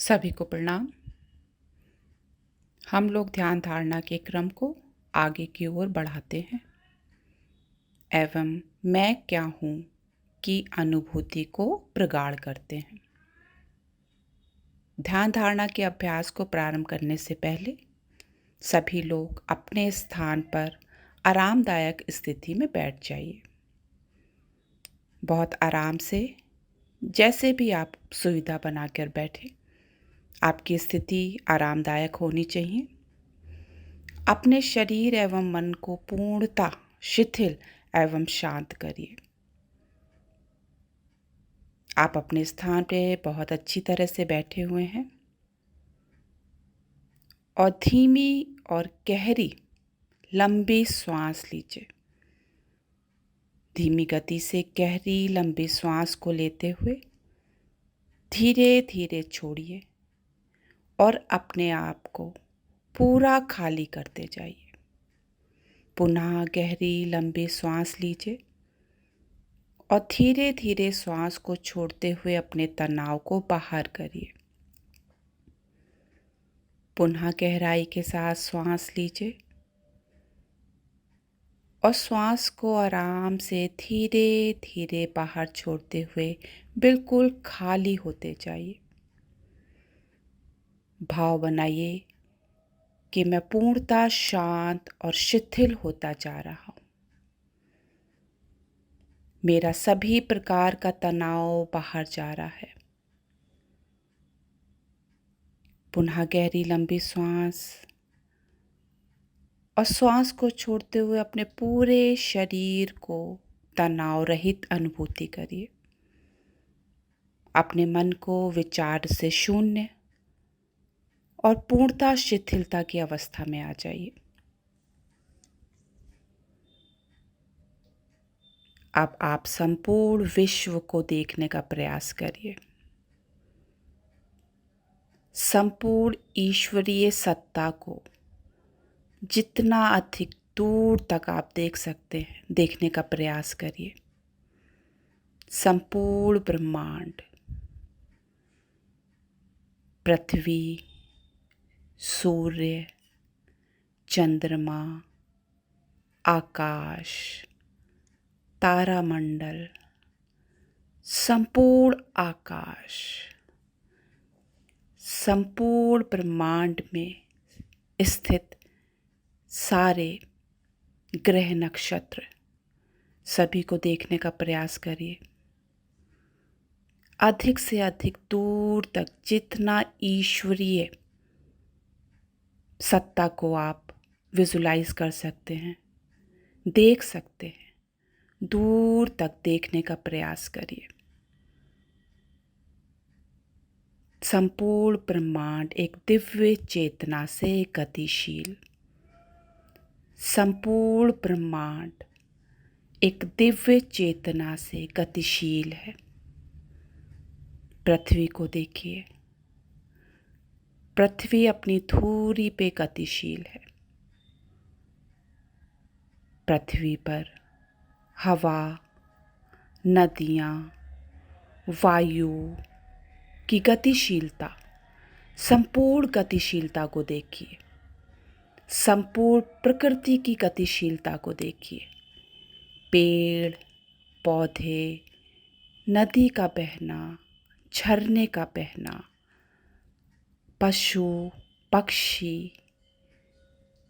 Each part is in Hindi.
सभी को प्रणाम। हम लोग ध्यान धारणा के क्रम को आगे की ओर बढ़ाते हैं एवं मैं क्या हूँ की अनुभूति को प्रगाढ़ करते हैं। ध्यान धारणा के अभ्यास को प्रारंभ करने से पहले सभी लोग अपने स्थान पर आरामदायक स्थिति में बैठ जाइए। बहुत आराम से, जैसे भी आप सुविधा बनाकर बैठे, आपकी स्थिति आरामदायक होनी चाहिए। अपने शरीर एवं मन को पूर्णतः शिथिल एवं शांत करिए। आप अपने स्थान पे बहुत अच्छी तरह से बैठे हुए हैं और धीमी और गहरी लंबी सांस लीजिए। धीमी गति से गहरी लंबी सांस को लेते हुए धीरे धीरे छोड़िए और अपने आप को पूरा खाली करते जाइए। पुनः गहरी लंबी सांस लीजिए और धीरे धीरे सांस को छोड़ते हुए अपने तनाव को बाहर करिए। पुनः गहराई के साथ सांस लीजिए और सांस को आराम से धीरे धीरे बाहर छोड़ते हुए बिल्कुल खाली होते जाइए। भाव बनाइए कि मैं पूर्णतः शांत और शिथिल होता जा रहा हूँ। मेरा सभी प्रकार का तनाव बाहर जा रहा है। पुनः गहरी लंबी सांस और सांस को छोड़ते हुए अपने पूरे शरीर को तनाव रहित अनुभूति करिए। अपने मन को विचार से शून्य और पूर्णतः शिथिलता की अवस्था में आ जाइए। अब आप संपूर्ण विश्व को देखने का प्रयास करिए। संपूर्ण ईश्वरीय सत्ता को जितना अधिक दूर तक आप देख सकते हैं, देखने का प्रयास करिए। संपूर्ण ब्रह्मांड, पृथ्वी, सूर्य, चंद्रमा, आकाश, तारामंडल, संपूर्ण आकाश, संपूर्ण ब्रह्मांड में स्थित सारे ग्रह नक्षत्र, सभी को देखने का प्रयास करिए। अधिक से अधिक दूर तक जितना ईश्वरीय सत्ता को आप विजुलाइज कर सकते हैं, देख सकते हैं, दूर तक देखने का प्रयास करिए। संपूर्ण ब्रह्मांड एक दिव्य चेतना से गतिशील, संपूर्ण ब्रह्मांड एक दिव्य चेतना से गतिशील है। पृथ्वी को देखिए, पृथ्वी अपनी धुरी पे गतिशील है। पृथ्वी पर हवा, नदियाँ, वायु की गतिशीलता, संपूर्ण गतिशीलता को देखिए। संपूर्ण प्रकृति की गतिशीलता को देखिए। पेड़, पौधे, नदी का बहना, झरने का बहना, पशु, पक्षी,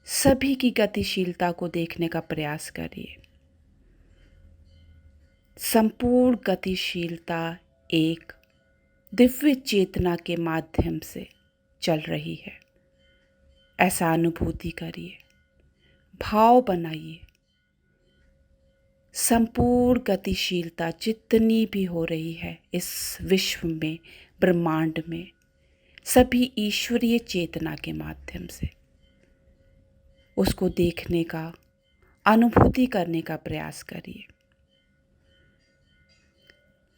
सभी की गतिशीलता को देखने का प्रयास करिए। संपूर्ण गतिशीलता एक दिव्य चेतना के माध्यम से चल रही है, ऐसा अनुभूति करिए। भाव बनाइए। संपूर्ण गतिशीलता जितनी भी हो रही है इस विश्व में, ब्रह्मांड में, सभी ईश्वरीय चेतना के माध्यम से उसको देखने का, अनुभूति करने का प्रयास करिए।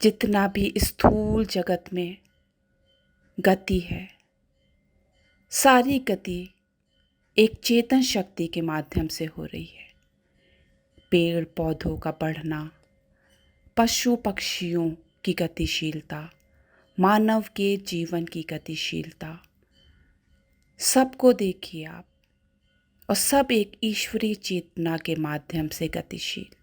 जितना भी स्थूल जगत में गति है, सारी गति एक चेतन शक्ति के माध्यम से हो रही है। पेड़ पौधों का बढ़ना, पशु पक्षियों की गतिशीलता, मानव के जीवन की गतिशीलता, सबको देखिए आप, और सब एक ईश्वरीय चेतना के माध्यम से गतिशील।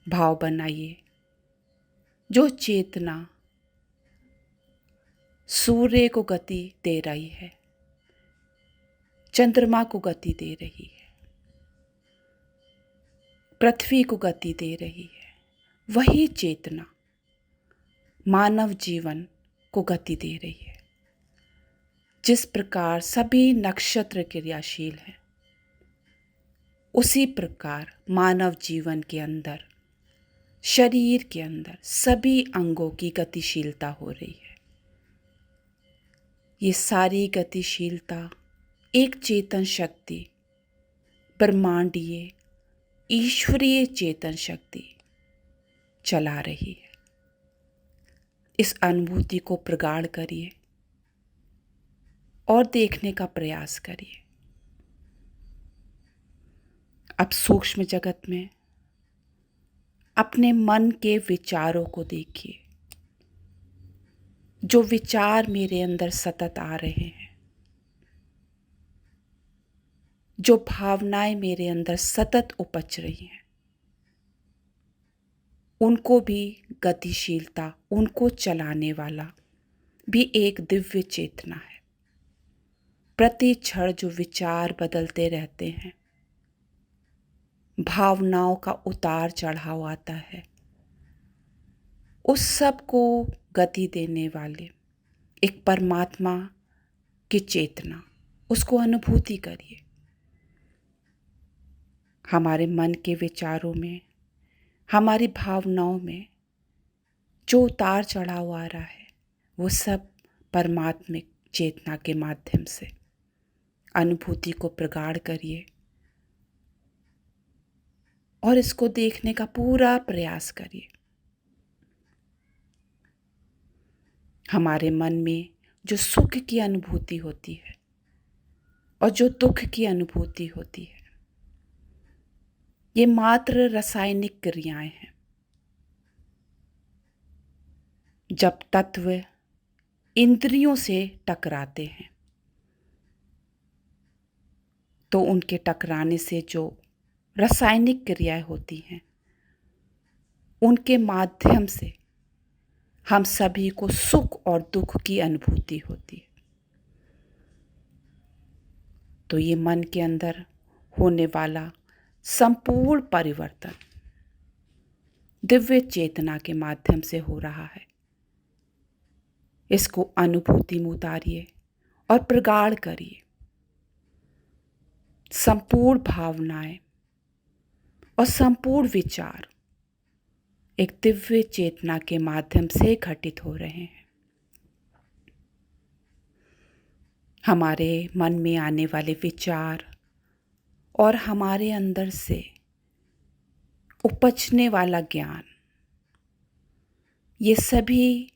भाव बनाइए, जो चेतना सूर्य को गति दे रही है, चंद्रमा को गति दे रही है, पृथ्वी को गति दे रही है, वही चेतना मानव जीवन को गति दे रही है। जिस प्रकार सभी नक्षत्र क्रियाशील हैं, उसी प्रकार मानव जीवन के अंदर, शरीर के अंदर सभी अंगों की गतिशीलता हो रही है। ये सारी गतिशीलता एक चेतन शक्ति, ब्रह्मांडीय ईश्वरीय चेतन शक्ति चला रही है। इस अनुभूति को प्रगाढ़ करिए और देखने का प्रयास करिए। अब सूक्ष्म जगत में अपने मन के विचारों को देखिए। जो विचार मेरे अंदर सतत आ रहे हैं, जो भावनाएं मेरे अंदर सतत उपज रही हैं, उनको भी गतिशीलता, उनको चलाने वाला भी एक दिव्य चेतना है। प्रति क्षण जो विचार बदलते रहते हैं, भावनाओं का उतार चढ़ाव आता है, उस सब को गति देने वाले एक परमात्मा की चेतना, उसको अनुभूति करिए। हमारे मन के विचारों में, हमारी भावनाओं में जो उतार चढ़ाव आ रहा है, वो सब परमात्मिक चेतना के माध्यम से अनुभूति को प्रगाढ़ करिए और इसको देखने का पूरा प्रयास करिए। हमारे मन में जो सुख की अनुभूति होती है और जो दुख की अनुभूति होती है, ये मात्र रासायनिक क्रियाएं हैं। जब तत्व इंद्रियों से टकराते हैं, तो उनके टकराने से जो रासायनिक क्रियाएं होती हैं, उनके माध्यम से हम सभी को सुख और दुख की अनुभूति होती है। तो ये मन के अंदर होने वाला संपूर्ण परिवर्तन दिव्य चेतना के माध्यम से हो रहा है। इसको अनुभूति में उतारिए और प्रगाढ़ करिए। संपूर्ण भावनाएं और संपूर्ण विचार एक दिव्य चेतना के माध्यम से घटित हो रहे हैं। हमारे मन में आने वाले विचार और हमारे अंदर से उपजने वाला ज्ञान, ये सभी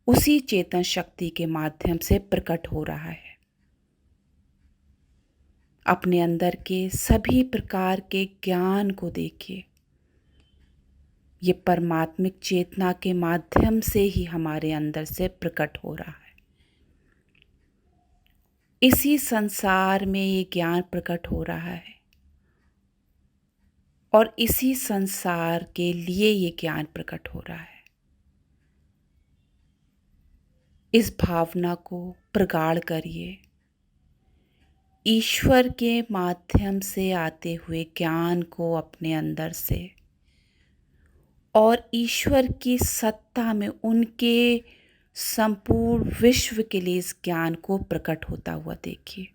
उसी चेतन शक्ति के माध्यम से प्रकट हो रहा है। अपने अंदर के सभी प्रकार के ज्ञान को देखिए। ये परमात्मिक चेतना के माध्यम से ही हमारे अंदर से प्रकट हो रहा है। इसी संसार में ये ज्ञान प्रकट हो रहा है और इसी संसार के लिए ये ज्ञान प्रकट हो रहा है। इस भावना को प्रगाढ़ करिए। ईश्वर के माध्यम से आते हुए ज्ञान को अपने अंदर से और ईश्वर की सत्ता में उनके संपूर्ण विश्व के लिए इस ज्ञान को प्रकट होता हुआ देखिए।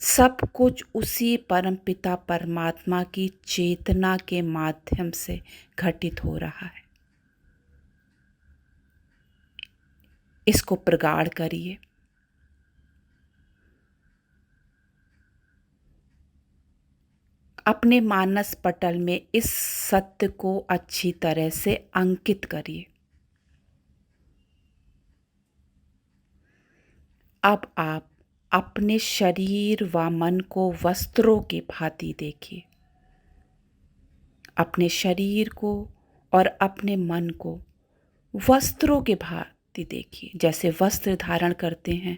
सब कुछ उसी परमपिता परमात्मा की चेतना के माध्यम से घटित हो रहा है। इसको प्रगाढ़ करिए। अपने मानस पटल में इस सत्य को अच्छी तरह से अंकित करिए। अब आप अपने शरीर व मन को वस्त्रों की भांति देखिए। अपने शरीर को और अपने मन को वस्त्रों के भांति देखिए। जैसे वस्त्र धारण करते हैं,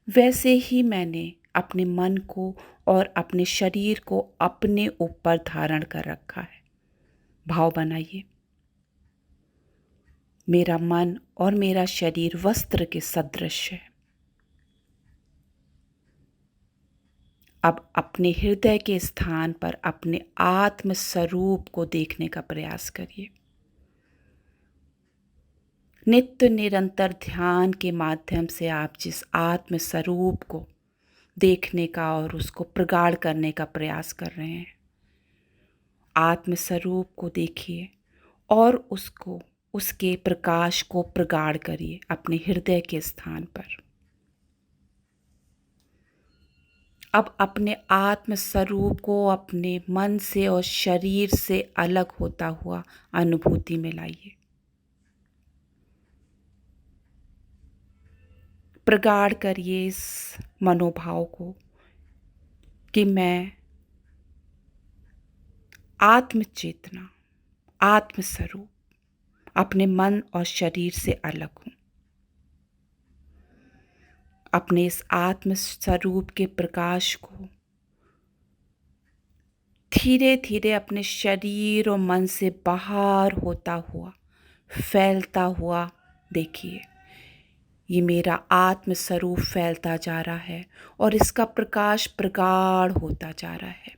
वैसे ही मैंने अपने मन को और अपने शरीर को अपने ऊपर धारण कर रखा है। भाव बनाइए, मेरा मन और मेरा शरीर वस्त्र के सदृश है। अब अपने हृदय के स्थान पर अपने आत्म स्वरूप को देखने का प्रयास करिए। नित्य निरंतर ध्यान के माध्यम से आप जिस आत्म स्वरूप को देखने का और उसको प्रगाढ़ करने का प्रयास कर रहे हैं, आत्म स्वरूप को देखिए और उसको, उसके प्रकाश को प्रगाढ़ करिए अपने हृदय के स्थान पर। अब अपने आत्म स्वरूप को अपने मन से और शरीर से अलग होता हुआ अनुभूति में लाइए। प्रगाढ़ करिए इस मनोभाव को कि मैं आत्म चेतना, आत्म स्वरूप अपने मन और शरीर से अलग हूँ। अपने इस आत्म स्वरूप के प्रकाश को धीरे धीरे अपने शरीर और मन से बाहर होता हुआ, फैलता हुआ देखिए। ये मेरा आत्म स्वरूप फैलता जा रहा है और इसका प्रकाश प्रगाढ़ होता जा रहा है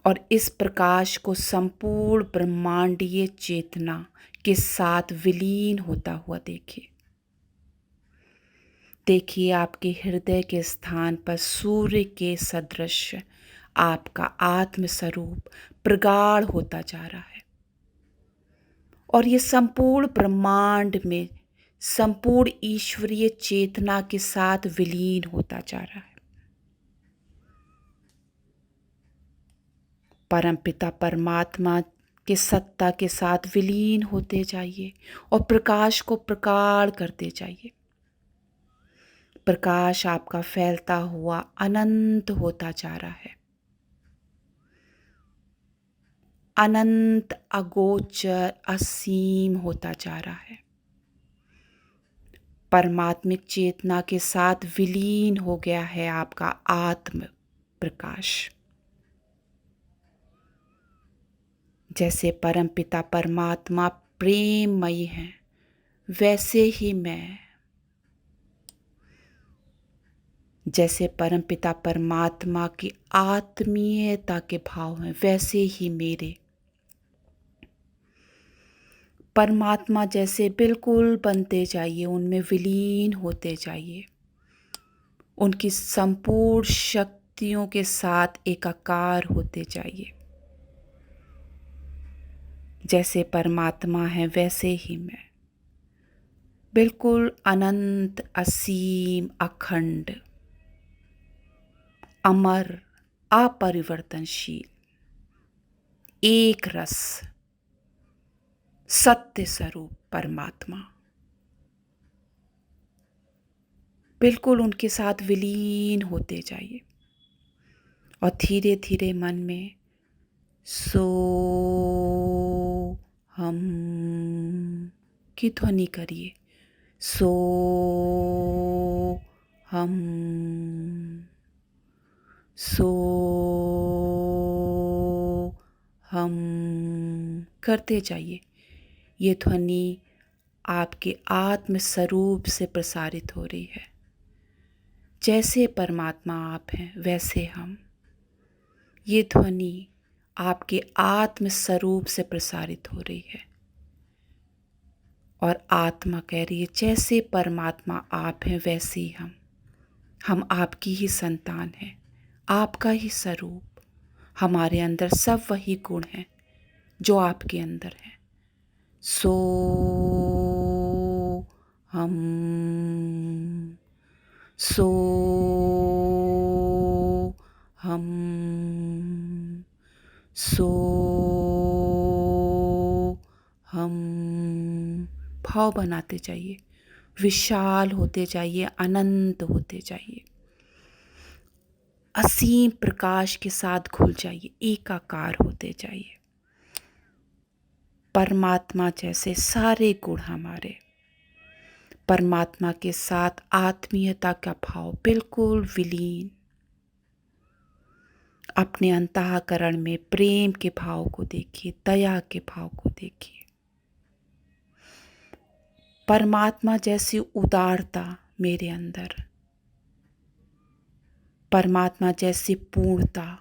और इस प्रकाश को संपूर्ण ब्रह्मांडीय चेतना के साथ विलीन होता हुआ देखिए। देखिए आपके हृदय के स्थान पर सूर्य के सदृश आपका आत्म स्वरूप प्रगाढ़ होता जा रहा है और ये संपूर्ण ब्रह्मांड में संपूर्ण ईश्वरीय चेतना के साथ विलीन होता जा रहा है। परमपिता परमात्मा के सत्ता के साथ विलीन होते जाइए और प्रकाश को प्रगाढ़ करते जाइए। प्रकाश आपका फैलता हुआ अनंत होता जा रहा है, अनंत, अगोचर, असीम होता जा रहा है। परमात्मिक चेतना के साथ विलीन हो गया है आपका आत्म प्रकाश। जैसे परमपिता परमात्मा प्रेममयी हैं, वैसे ही मैं, जैसे परमपिता परमात्मा की आत्मीयता के भाव हैं, वैसे ही मेरे परमात्मा जैसे बिल्कुल बनते जाइए, उनमें विलीन होते जाइए, उनकी संपूर्ण शक्तियों के साथ एकाकार होते जाइए। जैसे परमात्मा है वैसे ही मैं, बिल्कुल अनंत, असीम, अखंड, अमर, अपरिवर्तनशील, एक रस, सत्य स्वरूप परमात्मा, बिल्कुल उनके साथ विलीन होते जाइए और धीरे धीरे मन में सो हम की ध्वनि करिए। सो हम, सो हम करते जाइए। ये ध्वनि आपके आत्म स्वरूप से प्रसारित हो रही है। जैसे परमात्मा आप हैं वैसे हम। ये ध्वनि आपके आत्म स्वरूप से प्रसारित हो रही है और आत्मा कह रही है जैसे परमात्मा आप हैं वैसे ही हम आपकी ही संतान हैं, आपका ही स्वरूप। हमारे अंदर सब वही गुण हैं जो आपके अंदर हैं। सो हम, सो हम, सो हम। भाव बनाते जाइए, विशाल होते जाइए, अनंत होते जाइए, असीम प्रकाश के साथ घुल जाइए, एकाकार होते जाइए। परमात्मा जैसे सारे गुण हमारे, परमात्मा के साथ आत्मीयता का भाव बिल्कुल विलीन, अपने अंतःकरण में प्रेम के भाव को देखिए, दया के भाव को देखिए। परमात्मा जैसी उदारता मेरे अंदर, परमात्मा जैसी पूर्णता,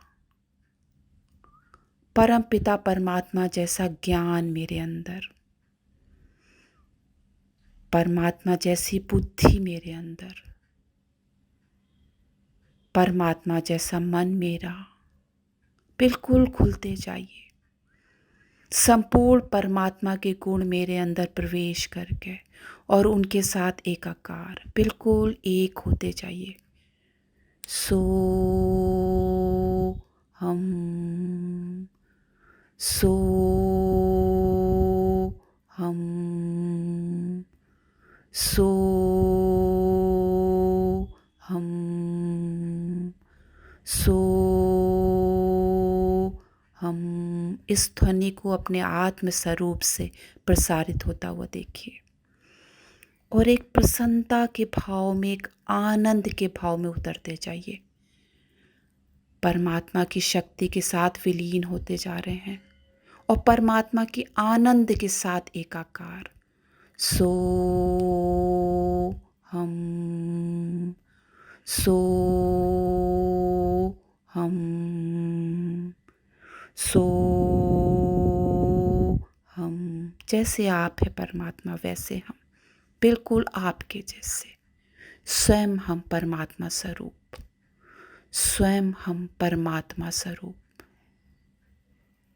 परम पिता परमात्मा जैसा ज्ञान मेरे अंदर, परमात्मा जैसी बुद्धि मेरे अंदर, परमात्मा जैसा मन मेरा, बिल्कुल खुलते जाइए। संपूर्ण परमात्मा के गुण मेरे अंदर प्रवेश करके और उनके साथ एकाकार, बिल्कुल एक होते जाइए। सो हम, सो हम, सो हम, सो हम। इस ध्वनि को अपने आत्म स्वरूप से प्रसारित होता हुआ देखिए और एक प्रसन्नता के भाव में, एक आनंद के भाव में उतरते जाइए। परमात्मा की शक्ति के साथ विलीन होते जा रहे हैं और परमात्मा की आनंद के साथ एकाकार। सो हम, सो हम, सो हम। जैसे आप है परमात्मा वैसे हम, बिल्कुल आपके जैसे। स्वयं हम परमात्मा स्वरूप, स्वयं हम परमात्मा स्वरूप।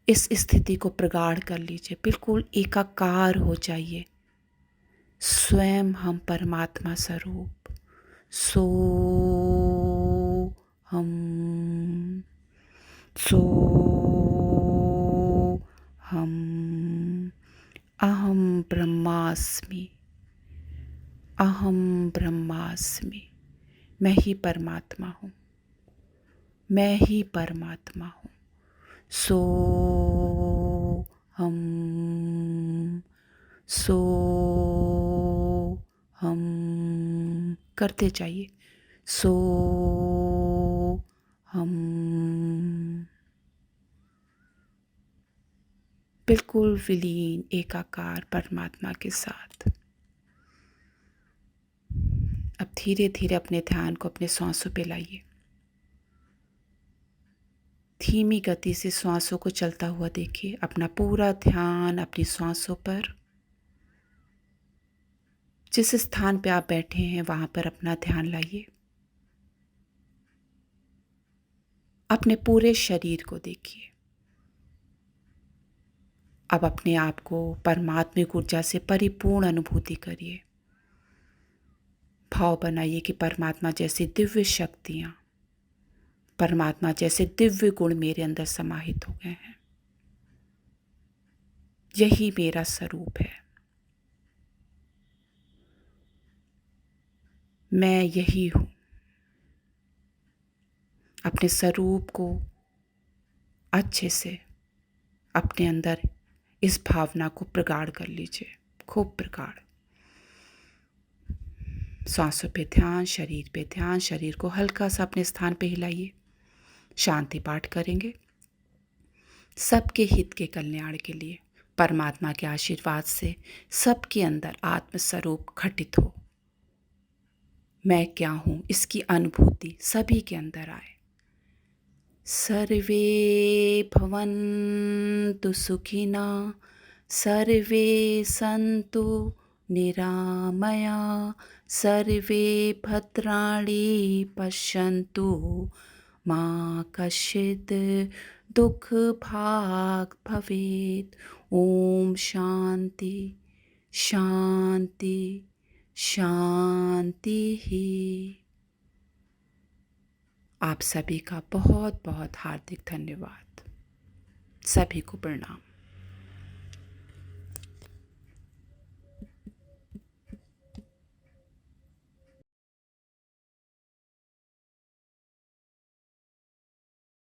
इस स्थिति को प्रगाढ़ कर लीजिए, बिल्कुल एकाकार हो जाइए। स्वयं हम परमात्मा स्वरूप। सो हम, सो हम। अहम ब्रह्मास्मि, अहम ब्रह्मास्मि। मैं ही परमात्मा हूँ, मैं ही परमात्मा हूँ। सो हम, सो हम। करते जाइए। सो हम, बिल्कुल विलीन एकाकार परमात्मा के साथ। अब धीरे धीरे अपने ध्यान को अपने श्वासों पे लाइए। धीमी गति से श्वासों को चलता हुआ देखिए। अपना पूरा ध्यान अपनी श्वासों पर, जिस स्थान पे आप बैठे हैं वहां पर अपना ध्यान लाइए। अपने पूरे शरीर को देखिए। अब अपने आप को परमात्मिक ऊर्जा से परिपूर्ण अनुभूति करिए। भाव बनाइए कि परमात्मा जैसी दिव्य शक्तियां, परमात्मा जैसे दिव्य गुण मेरे अंदर समाहित हो गए हैं। यही मेरा स्वरूप है, मैं यही हूं। अपने स्वरूप को अच्छे से अपने अंदर इस भावना को प्रगाढ़ कर लीजिए, खूब प्रगाढ़। सांसों पे ध्यान, शरीर पे ध्यान। शरीर को हल्का सा अपने स्थान पे हिलाइए। शांति पाठ करेंगे सबके हित के कल्याण के लिए। परमात्मा के आशीर्वाद से सबके अंदर आत्मस्वरूप घटित हो। मैं क्या हूँ इसकी अनुभूति सभी के अंदर आए। सर्वे भवन्तु सुखिनः, सर्वे सन्तु निरामया, सर्वे भद्राणि पश्यन्तु, मा कश्चित् दुःख भाग् भवेत्। ओम शांति शांति शांति ही। आप सभी का बहुत बहुत हार्दिक धन्यवाद। सभी को प्रणाम।